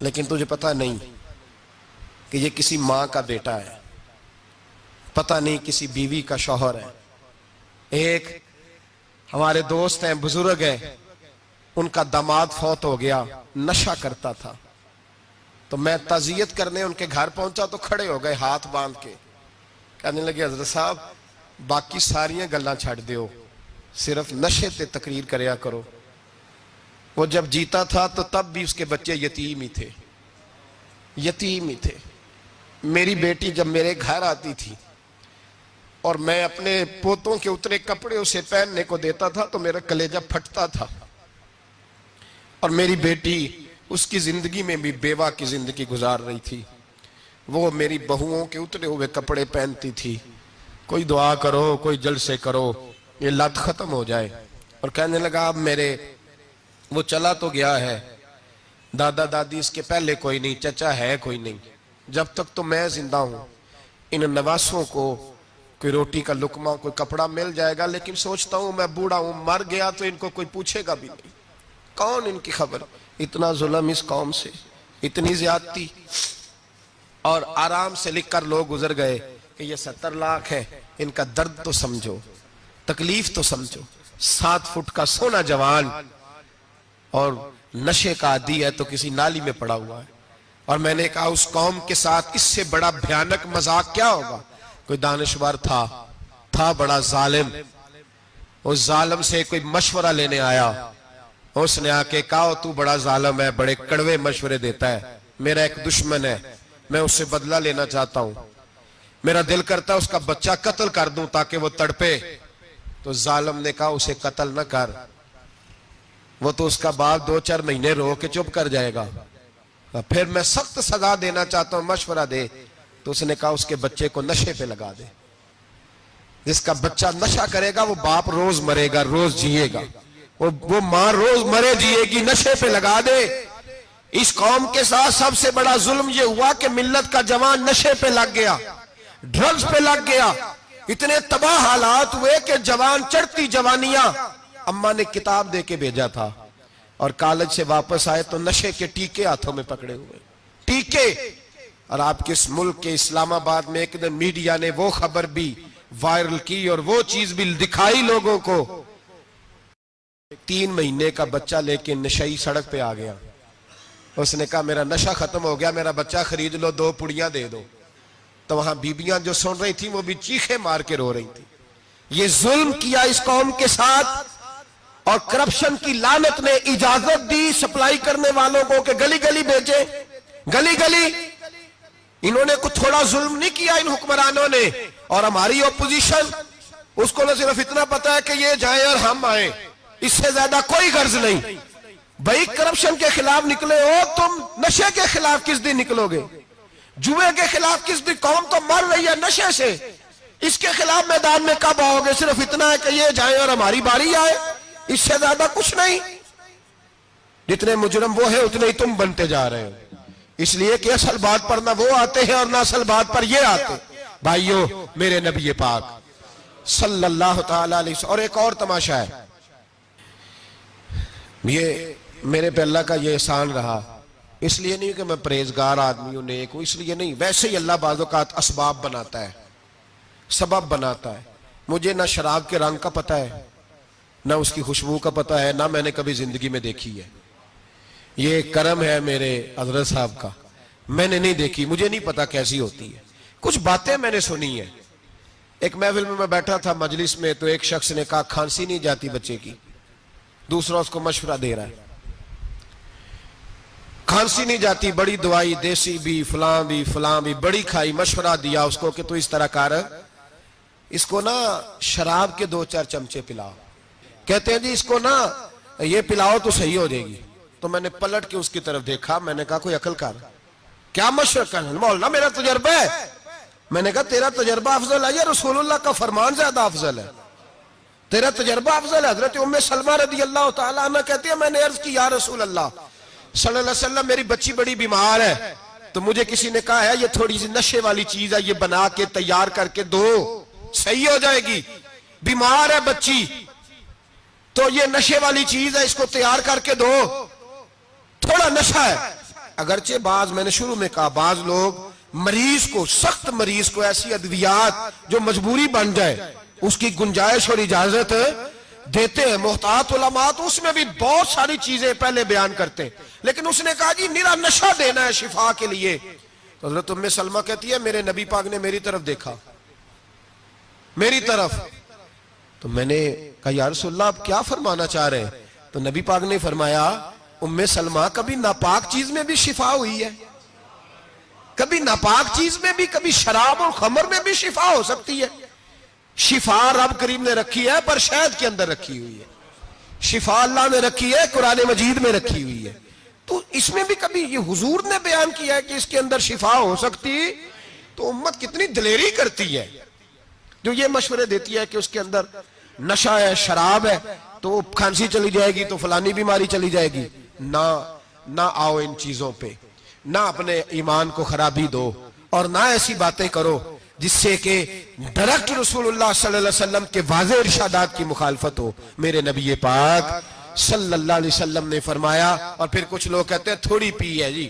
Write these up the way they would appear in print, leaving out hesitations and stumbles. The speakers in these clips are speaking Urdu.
لیکن تجھے پتہ نہیں کہ یہ کسی ماں کا بیٹا ہے، پتہ نہیں کسی بیوی کا شوہر ہے۔ ایک ہمارے دوست ہیں، بزرگ ہیں، ان کا داماد فوت ہو گیا، نشہ کرتا تھا، تو میں تعزیت کرنے ان کے گھر پہنچا تو کھڑے ہو گئے ہاتھ باندھ کے، کہنے لگے حضرت صاحب باقی ساریاں گلاں چھڑ دیو، صرف نشے تے تقریر کریا کرو۔ وہ جب جیتا تھا تو تب بھی اس کے بچے یتیم ہی تھے، یتیم ہی تھے۔ میری بیٹی جب میرے گھر آتی تھی اور میں اپنے پوتوں کے اترے کپڑے اسے پہننے کو دیتا تھا تو میرا کلیجہ پھٹتا تھا، اور میری بیٹی اس کی زندگی میں بھی بیوہ کی زندگی گزار رہی تھی، وہ میری بہوؤں کے اترے ہوئے کپڑے پہنتی تھی۔ کوئی دعا کرو، کوئی جلسے کرو، یہ لت ختم ہو جائے۔ اور کہنے لگا اب میرے وہ چلا تو گیا ہے، دادا دادی اس کے پہلے کوئی نہیں، چچا ہے کوئی نہیں، جب تک تو میں زندہ ہوں ان نواسوں کو کوئی روٹی کا لقمہ، کوئی کپڑا مل جائے گا، لیکن سوچتا ہوں میں بوڑھا ہوں، مر گیا تو ان کو کوئی پوچھے گا بھی نہیں، کون ان کی خبر۔ اتنا ظلم اس قوم سے، اتنی زیادتی، اور آرام سے لکھ کر لوگ گزر گئے کہ یہ 70 لاکھ ہے، ان کا درد تو سمجھو، تکلیف تو سمجھو۔ 7 فٹ کا سونا جوان اور نشے کا عادی ہے تو کسی نالی میں پڑا ہوا ہے۔ اور میں نے کہا اس قوم کے ساتھ اس سے بڑا بھیانک مذاق کیا ہوگا۔ کوئی دانشور تھا بڑا ظالم، اس ظالم سے کوئی مشورہ لینے آیا، اس نے آ کے کہا تو بڑا ظالم ہے، بڑے کڑوے مشورے دیتا ہے، میرا ایک دشمن ہے، میں اس سے بدلہ لینا چاہتا ہوں، میرا دل کرتا ہے اس کا بچہ قتل کر دوں تاکہ وہ تڑپے۔ تو ظالم نے کہا اسے قتل نہ کر، وہ تو اس کا باپ 2-4 مہینے رو کے چپ کر جائے گا، پھر میں سخت سزا دینا چاہتا ہوں، مشورہ دے۔ تو اس نے کہا اس کے بچے کو نشے پہ لگا دے، جس کا بچہ نشہ کرے گا وہ باپ روز مرے گا، روز جیے گا، وہ ماں روز مرے جیے گی، نشے پہ لگا دے۔ اس قوم کے ساتھ سب سے بڑا ظلم یہ ہوا کہ ملت کا جوان نشے پہ لگ گیا، ڈرگز پہ لگ گیا، اتنے تباہ حالات ہوئے کہ جوان چڑھتی جوانیاں، اماں نے کتاب دے کے بھیجا تھا، اور کالج سے واپس آئے تو نشے کے ٹیکے ہاتھوں میں پکڑے ہوئے، ٹیکے۔ اور آپ کے اس ملک کے اسلام آباد میں ایک دن میڈیا نے وہ خبر بھی وائرل کی اور وہ چیز بھی دکھائی لوگوں کو، 3 مہینے کا بچہ لے کے نشئی سڑک پہ آ گیا، اس نے کہا میرا نشہ ختم ہو گیا، میرا بچہ خرید لو، 2 پڑیاں دے دو۔ تو وہاں بیبیاں جو سن رہی تھیں وہ بھی چیخیں مار کے رو رہی تھیں۔ یہ ظلم کیا اس قوم کے ساتھ، اور کرپشن کی لعنت نے اجازت دی سپلائی کرنے والوں کو کہ گلی گلی بھیجے، گلی گلی۔ انہوں نے کچھ تھوڑا ظلم نہیں کیا ان حکمرانوں نے، اور ہماری اپوزیشن اس کو نہ صرف اتنا پتا ہے کہ یہ جائیں اور ہم آئیں، اس سے زیادہ کوئی غرض نہیں۔ بھائی کرپشن کے خلاف نکلے ہو تم، نشے کے خلاف کس دن نکلو گے؟ جوئے کے خلاف کس دن؟ قوم تو مر رہی ہے نشے سے، اس کے خلاف میدان میں کب آؤ گے؟ صرف اتنا ہے کہ یہ جائیں اور ہماری باری آئے، اس سے زیادہ کچھ نہیں۔ جتنے مجرم وہ ہیں اتنے ہی تم بنتے جا رہے ہو، اس لیے کہ اصل بات پر نہ وہ آتے ہیں اور نہ اصل بات پر یہ آتے۔ بھائیو، میرے نبی پاک صلی اللہ تعالیٰ علیہ وسلم، اور ایک اور تماشا ہے، یہ میرے پہ اللہ کا یہ احسان رہا، اس لیے نہیں کہ میں پرہیزگار آدمی ہوں، نیک ہوں، اس لیے نہیں، ویسے ہی اللہ بعض اوقات اسباب بناتا ہے، سبب بناتا ہے۔ مجھے نہ شراب کے رنگ کا پتہ ہے، نہ اس کی خوشبو کا پتہ ہے، نہ میں نے کبھی زندگی میں دیکھی ہے، یہ کرم ہے میرے حضرت صاحب کا، میں نے نہیں دیکھی، مجھے نہیں پتا کیسی ہوتی ہے، کچھ باتیں میں نے سنی ہیں۔ ایک محفل میں بیٹھا تھا مجلس میں، تو ایک شخص نے کہا کھانسی نہیں جاتی بچے کی، دوسرا اس کو مشورہ دے رہا ہے، کھانسی نہیں جاتی، بڑی دوائی دیسی بھی فلاں بھی بڑی کھائی، مشورہ دیا اس کو کہ تو اس طرح کر، اس کو نا شراب کے 2-4 چمچے پلاؤ، کہتے ہیں جی اس کو نا یہ پلاؤ تو صحیح ہو جائے گی۔ تو میں نے پلٹ کے اس کی طرف دیکھا، میں نے کہا کوئی عقل کر، کیا مشورہ کرنا؟ مولانا میرا تجربہ ہے۔ میں نے کہا تیرا تجربہ افضل ہے یا رسول اللہ کا فرمان زیادہ افضل ہے؟ تیرا تجربہ افضل ہے۔ حضرت ام سلمہ رضی اللہ تعالیٰ عنہ کہتی ہے میں نے عرض کی یا رسول اللہ صلی اللہ علیہ وسلم میری بچی بڑی بیمار ہے، تو مجھے کسی نے کہا ہے یہ تھوڑی سی نشے والی چیز ہے، یہ بنا کے تیار کر کے دو، صحیح ہو جائے گی، بیمار ہے بچی۔ تو یہ نشے والی چیز ہے، اس کو تیار کر کے دو، تھوڑا نشہ ہے۔ اگرچہ میں نے شروع میں کہا بعض لوگ مریض کو، سخت مریض کو ایسی ادویات جو مجبوری بن جائے اس کی گنجائش اور اجازت دیتے ہیں۔ محتاط علماء تو اس میں بھی بہت ساری چیزیں پہلے بیان کرتے ہیں، لیکن اس نے کہا جی نرا نشہ دینا ہے شفا کے لیے۔ تو حضرت ام سلمہ کہتی ہے میرے نبی پاک نے میری طرف دیکھا، میری طرف، تو میں نے کہا یا رسول اللہ آپ کیا فرمانا چاہ رہے ہیں؟ تو نبی پاک نے فرمایا ام سلمہ کبھی ناپاک چیز میں بھی شفا ہوئی ہے، کبھی ناپاک چیز میں بھی، کبھی شراب اور خمر میں بھی شفا ہو سکتی ہے۔ شفا رب کریم نے رکھی ہے پر شہد کے اندر رکھی ہوئی ہے، شفا اللہ نے رکھی ہے قرآن مجید میں رکھی ہوئی ہے، تو اس میں بھی کبھی یہ حضور نے بیان کیا ہے کہ اس کے اندر شفا ہو سکتی، تو امت کتنی دلیری کرتی ہے جو یہ مشورے دیتی ہے کہ اس کے اندر نشہ ہے، شراب ہے، تو کھانسی چلی جائے گی تو فلانی بیماری چلی جائے گی۔ نہ آؤ ان چیزوں پہ، نہ اپنے ایمان کو خرابی دو، اور نہ ایسی باتیں کرو جس سے کہ ڈائریکٹ رسول اللہ صلی اللہ علیہ وسلم کے واضح ارشادات کی مخالفت ہو۔ میرے نبی پاک صلی اللہ علیہ وسلم نے فرمایا، اور پھر کچھ لوگ کہتے ہیں تھوڑی پی ہے جی۔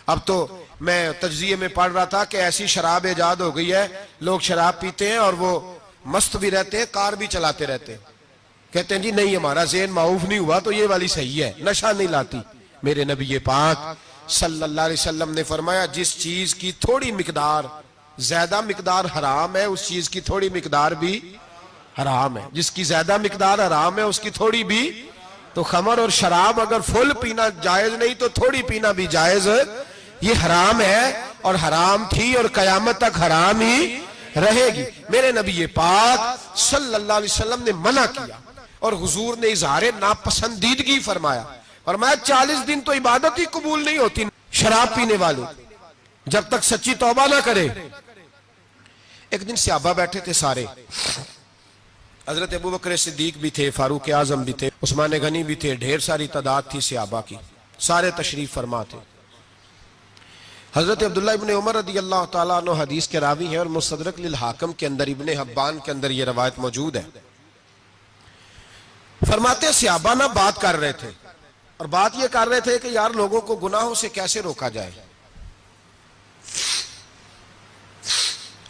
اب تو میں تجزیے میں پڑھ رہا تھا کہ ایسی شراب ایجاد ہو گئی ہے، لوگ شراب پیتے ہیں اور وہ مست بھی رہتے ہیں، کار بھی چلاتے رہتے ہیں، کہتے ہیں جی نہیں ہمارا ذہن معاف نہیں ہوا تو یہ والی صحیح ہے، نشہ نہیں لاتی۔ میرے نبی پاک صلی اللہ علیہ وسلم نے فرمایا جس چیز کی تھوڑی مقدار، زیادہ مقدار حرام ہے اس چیز کی تھوڑی مقدار بھی حرام ہے، جس کی زیادہ مقدار حرام ہے اس کی تھوڑی بھی۔ تو خمر اور شراب اگر فل پینا جائز نہیں تو تھوڑی پینا بھی جائز، یہ حرام ہے اور حرام تھی اور قیامت تک حرام ہی رہے گی۔ میرے نبی پاک صلی اللہ علیہ وسلم نے منع کیا، اور حضور نے اظہار ناپسندیدگی فرمایا، فرمایا 40 دن تو عبادت ہی قبول نہیں ہوتی شراب پینے والے جب تک سچی توبہ نہ کرے۔ ایک دن صحابہ بیٹھے تھے سارے، حضرت ابوبکر صدیق بھی تھے، فاروق اعظم بھی تھے، عثمان غنی بھی تھے، ڈھیر ساری تعداد تھی صحابہ کی، سارے تشریف فرما تھے۔ حضرت عبداللہ ابن عمر رضی اللہ تعالیٰ عنہ حدیث کے راوی ہیں، اور مستدرک للحاکم کے اندر، ابن حبان کے اندر یہ روایت موجود ہے۔ فرماتے صحابہ نہ بات کر رہے تھے، اور بات یہ کر رہے تھے کہ یار لوگوں کو گناہوں سے کیسے روکا جائے،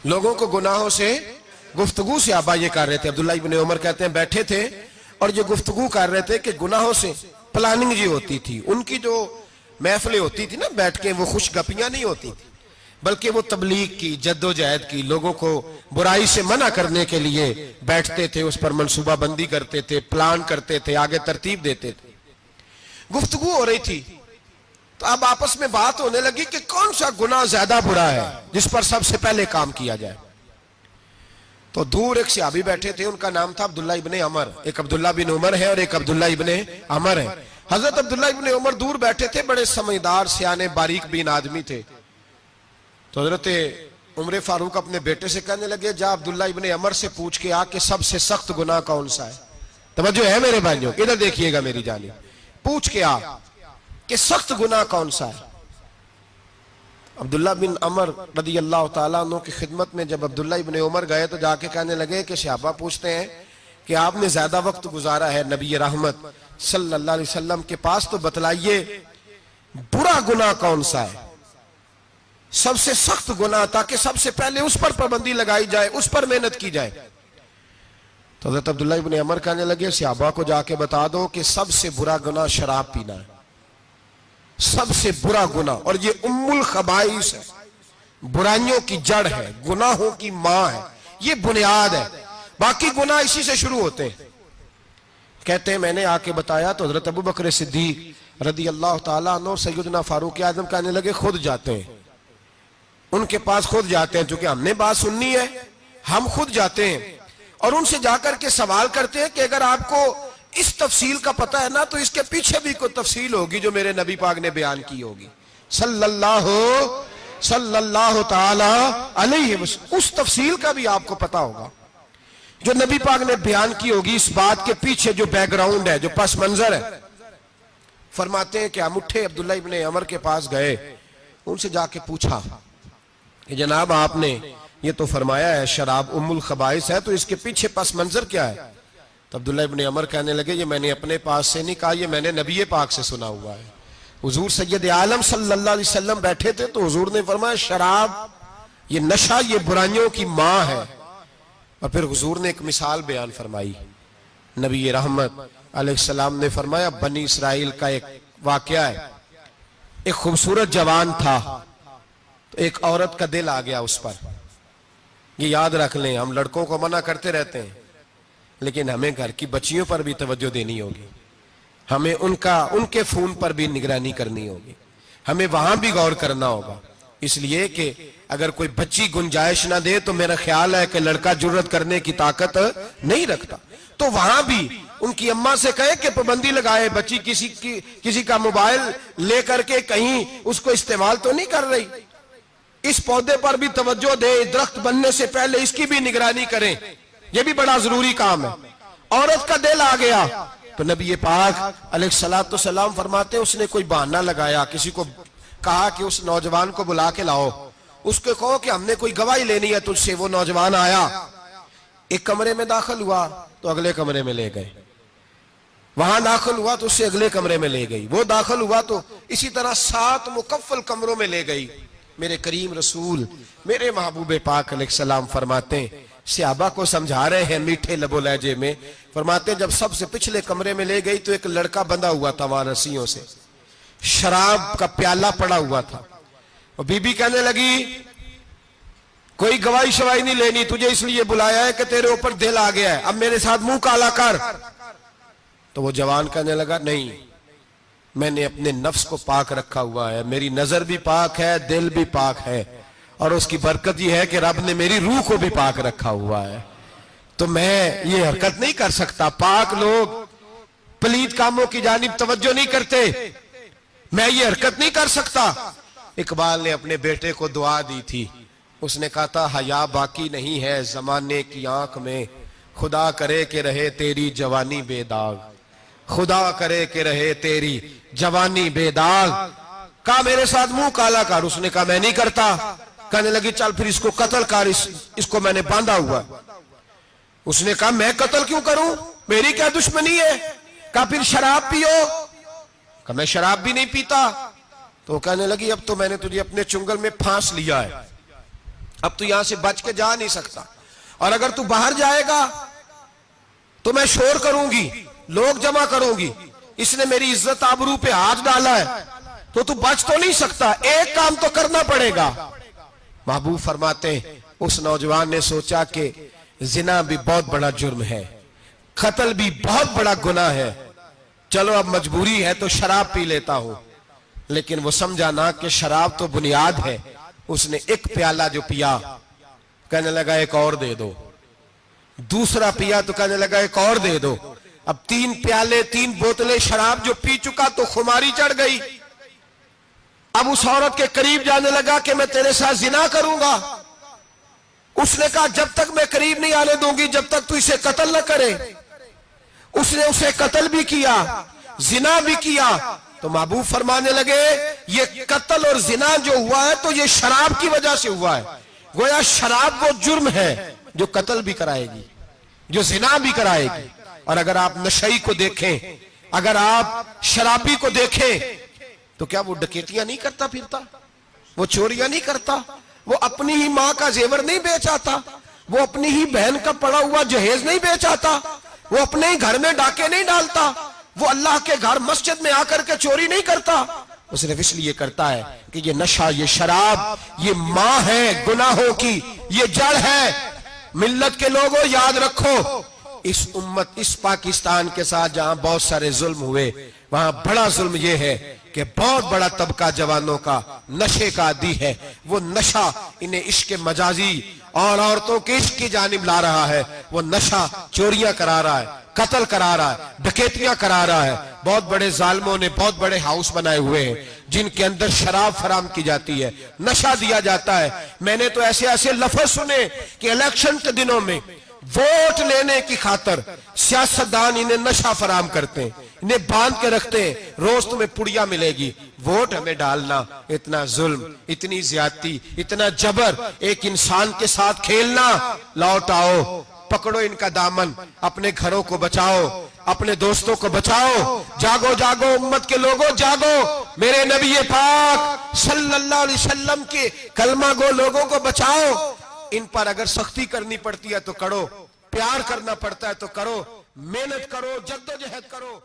لوگوں کو گناہوں سے گفتگو صحابہ یہ کر رہے تھے۔ عبداللہ ابن عمر کہتے ہیں بیٹھے تھے اور یہ گفتگو کر رہے تھے کہ گناہوں سے پلاننگ جی ہوتی تھی، ان کی جو محفلیں ہوتی تھی نا بیٹھ کے، وہ خوش گپیاں نہیں ہوتی تھی، بلکہ وہ تبلیغ کی، جد و جہد کی، لوگوں کو برائی سے منع کرنے کے لیے بیٹھتے تھے، اس پر منصوبہ بندی کرتے تھے، پلان کرتے تھے، آگے ترتیب دیتے تھے۔ گفتگو ہو رہی تھی تو اب آپس میں بات ہونے لگی کہ کون سا گناہ زیادہ برا ہے جس پر سب سے پہلے کام کیا جائے۔ تو دور ایک صحابی بیٹھے تھے، ان کا نام تھا عبداللہ ابن عمر، ایک عبداللہ بن عمر ہے اور ایک عبداللہ ابن عمر ہے۔ حضرت عبداللہ ابن عمر دور بیٹھے تھے، بڑے سمجھدار سیانے باریک بین آدمی تھے۔ تو حضرت عمر فاروق اپنے بیٹے سے کہنے لگے جا عبداللہ ابن عمر سے پوچھ کے آ کہ سب سے سخت گناہ کون سا ہے۔ توجہ ہے میرے بھائیوں، ادھر دیکھیے گا میری جانب، پوچھ کے آ کہ سخت گناہ کون سا ہے۔ عبداللہ بن عمر رضی اللہ تعالیٰ عنہ کی خدمت میں جب عبداللہ ابن عمر گئے تو جا کے کہنے لگے کہ صحابہ پوچھتے ہیں کہ آپ نے زیادہ وقت گزارا ہے نبی رحمت صلی اللہ علیہ وسلم کے پاس، تو بتلائیے برا گناہ کون سا ہے، سب سے سخت گناہ، تاکہ سب سے پہلے اس پر پابندی لگائی جائے، اس پر محنت کی جائے۔ تو حضرت عبداللہ ابن عمر کہنے لگے صحابہ کو جا کے بتا دو کہ سب سے برا گناہ شراب پینا ہے، سب سے برا گناہ، اور یہ ام الخبائث ہے، برائیوں کی جڑ ہے، گناہوں کی ماں ہے، یہ بنیاد ہے، باقی گناہ اسی سے شروع ہوتے ہیں۔ کہتے ہیں میں نے آ کے بتایا تو حضرت ابوبکر صدیق رضی اللہ تعالیٰ عنہ سیدنا فاروق اعظم کہنے لگے خود جاتے ہیں، ان کے پاس خود جاتے ہیں، چونکہ ہم نے بات سننی ہے ہم خود جاتے ہیں، اور ان سے جا کر کے سوال کرتے ہیں کہ اگر آپ کو اس تفصیل کا پتہ ہے نا تو اس کے پیچھے بھی کوئی تفصیل ہوگی جو میرے نبی پاک نے بیان کی ہوگی صلی اللہ تعالی علیہ وسلم، اس تفصیل کا بھی آپ کو پتہ ہوگا جو نبی پاک نے بیان کی ہوگی، اس بات کے پیچھے جو بیک گراؤنڈ ہے، جو پس منظر ہے۔ فرماتے ہیں کہ ہم اٹھے، عبداللہ ابن عمر کے پاس گئے، ان سے جا کے پوچھا کہ جناب آپ نے یہ تو فرمایا ہے شراب ام الخبائث ہے، تو اس کے پیچھے پس منظر کیا ہے؟ تو عبداللہ ابن عمر کہنے لگے یہ میں نے اپنے پاس سے نہیں کہا، یہ میں نے نبی پاک سے سنا ہوا ہے۔ حضور سید عالم صلی اللہ علیہ وسلم بیٹھے تھے تو حضور نے فرمایا شراب، یہ نشہ، یہ برائیوں کی ماں ہے۔ اور پھر حضور نے ایک مثال بیان فرمائی۔ نبی رحمت علیہ السلام نے فرمایا بنی اسرائیل کا ایک واقعہ ہے، ایک خوبصورت جوان تھا تو ایک عورت کا دل آ گیا اس پر۔ یہ یاد رکھ لیں، ہم لڑکوں کو منع کرتے رہتے ہیں لیکن ہمیں گھر کی بچیوں پر بھی توجہ دینی ہوگی، ہمیں ان کے فون پر بھی نگرانی کرنی ہوگی، ہمیں وہاں بھی غور کرنا ہوگا، اس لیے کہ اگر کوئی بچی گنجائش نہ دے تو میرا خیال ہے کہ لڑکا جرت کرنے کی طاقت نہیں رکھتا، تو وہاں بھی ان کی اماں سے کہے کہ پابندی لگائے، بچی کسی کا موبائل لے کر کے کہیں اس کو استعمال تو نہیں کر رہی، اس پودے پر بھی توجہ دے، درخت بننے سے پہلے اس کی بھی نگرانی کریں، یہ بھی بڑا ضروری کام ہے۔ عورت کا دل آ گیا تو نبی پاک علیہ السلام فرماتے ہیں اس نے کوئی بہانہ لگایا، کسی کو کہا کہ اس نوجوان کو بلا کے لاؤ، اس کو کہو کہ ہم نے کوئی گواہی لینی ہے تجھ سے۔ وہ نوجوان آیا، ایک کمرے میں داخل ہوا تو اگلے کمرے میں لے گئے، وہاں داخل ہوا تو اس سے اگلے کمرے میں لے گئی، وہ داخل ہوا تو اسی طرح 7 مکفل کمروں میں لے گئی۔ میرے کریم رسول میرے محبوب پاک علیہ السلام فرماتے ہیں، صحابہ کو سمجھا رہے ہیں میٹھے لب و لہجے میں، فرماتے ہیں جب سب سے پچھلے کمرے میں لے گئی تو ایک لڑکا بندھا ہوا تھا وہاں رسیوں سے، شراب کا پیالہ پڑا ہوا تھا، اور بی بی کہنے لگی کوئی گواہی شواہی نہیں لینی، تجھے اس لیے بلایا ہے کہ تیرے اوپر دل آ گیا ہے، اب میرے ساتھ منہ کالا کر۔ تو وہ جوان کہنے لگا نہیں، میں نے اپنے نفس کو پاک رکھا ہوا ہے، میری نظر بھی پاک ہے، دل بھی پاک ہے، اور اس کی برکت یہ ہے کہ رب نے میری روح کو بھی پاک رکھا ہوا ہے، تو میں یہ حرکت نہیں کر سکتا۔ پاک لوگ پلید کاموں کی جانب توجہ نہیں کرتے، میں یہ حرکت نہیں کر سکتا۔ اقبال نے اپنے بیٹے کو دعا دی تھی، اس نے کہا تھا حیا باقی نہیں ہے زمانے کی آنکھ میں، خدا کرے کہ رہے تیری جوانی بے داغ، خدا کرے کہ رہے تیری جوانی بے داغ۔ کہا میرے ساتھ منہ کالا کر، اس نے کہا میں نہیں کرتا۔ کہنے لگی چل پھر اس کو قتل کر، اس کو میں نے باندھا ہوا۔ اس نے کہا میں قتل کیوں کروں، میری کیا دشمنی ہے؟ کہا پھر شراب پیو، کہا میں شراب بھی نہیں پیتا۔ تو کہنے لگی اب تو میں نے تجھے اپنے چنگل میں پھانس لیا ہے، اب تو یہاں سے بچ کے جا نہیں سکتا، اور اگر تو باہر جائے گا تو میں شور کروں گی، لوگ جمع کروں گی، اس نے میری عزت آبرو پہ ہاتھ ڈالا ہے، تو بچ تو نہیں سکتا، ایک کام تو کرنا پڑے گا۔ محبوب فرماتے ہیں اس نوجوان نے سوچا کہ زنا بھی بہت بڑا جرم ہے، قتل بھی بہت بڑا گناہ ہے، چلو اب مجبوری ہے تو شراب پی لیتا ہوں۔ لیکن وہ سمجھا نہ کہ شراب تو بنیاد ہے، اس نے ایک پیالہ جو پیا کہنے لگا ایک اور دے دو، دوسرا پیا تو کہنے لگا ایک اور دے دو، اب 3 پیالے 3 بوتلیں شراب جو پی چکا تو خماری چڑھ گئی۔ اب اس عورت کے قریب جانے لگا کہ میں تیرے ساتھ زنا کروں گا، اس نے کہا جب تک میں قریب نہیں آنے دوں گی جب تک تو اسے قتل نہ کرے۔ اس نے اسے قتل بھی کیا، زنا بھی کیا۔ تو محبوب فرمانے لگے یہ قتل اور زنا جو ہوا ہے تو یہ شراب کی وجہ سے ہوا ہے، گویا شراب وہ جرم ہے جو قتل بھی کرائے گی، جو زنا بھی کرائے گی۔ اور اگر آپ نشئی کو دیکھیں، اگر آپ شرابی کو دیکھیں تو کیا وہ ڈکیتیاں نہیں کرتا پھرتا، وہ چوریاں نہیں کرتا، وہ اپنی ہی ماں کا زیور نہیں بیچ آتا، وہ اپنی ہی بہن کا پڑا ہوا جہیز نہیں بیچ آتا، وہ اپنے ہی گھر میں ڈاکے نہیں ڈالتا، وہ اللہ کے گھر مسجد میں آ کر کے چوری نہیں کرتا، وہ صرف اس لیے کرتا ہے کہ یہ نشہ، یہ شراب، یہ ماں ہے گناہوں کی، یہ جڑ ہے۔ ملت کے لوگوں یاد رکھو، اس امت، اس پاکستان کے ساتھ جہاں بہت سارے ظلم ہوئے، وہاں بڑا ظلم یہ ہے کہ بہت بڑا طبقہ جوانوں کا نشے کا عادی ہے، وہ نشہ انہیں عشق مجازی اور عورتوں کے عشق کی جانب لا رہا ہے، وہ نشہ چوریاں کرا رہا ہے، قتل کرا رہا ہے، ڈکیتیاں کرا رہا ہے۔ بہت بڑے ظالموں نے بہت بڑے ہاؤس بنائے ہوئے ہیں جن کے اندر شراب فراہم کی جاتی ہے، نشہ دیا جاتا ہے۔ میں نے تو ایسے ایسے لفظ سنے کہ الیکشن کے دنوں میں ووٹ لینے کی خاطر سیاستدان انہیں نشہ فراہم کرتے ہیں، انہیں باندھ کے رکھتے ہیں، روز تمہیں پڑیا ملے گی، ووٹ ہمیں ڈالنا۔ اتنا ظلم، اتنی زیادتی، اتنا جبر، ایک انسان کے ساتھ کھیلنا۔ لوٹ آؤ پکڑو ان کا دامن، اپنے گھروں کو بچاؤ، اپنے دوستوں کو بچاؤ. جاگو جاگو امت کے لوگوں جاگو، میرے نبی پاک صلی اللہ علیہ وسلم کے کلمہ گو لوگوں کو بچاؤ. ان پر اگر سختی کرنی پڑتی ہے تو کرو، پیار کرنا پڑتا ہے تو کرو، محنت کرو، جدوجہد کرو.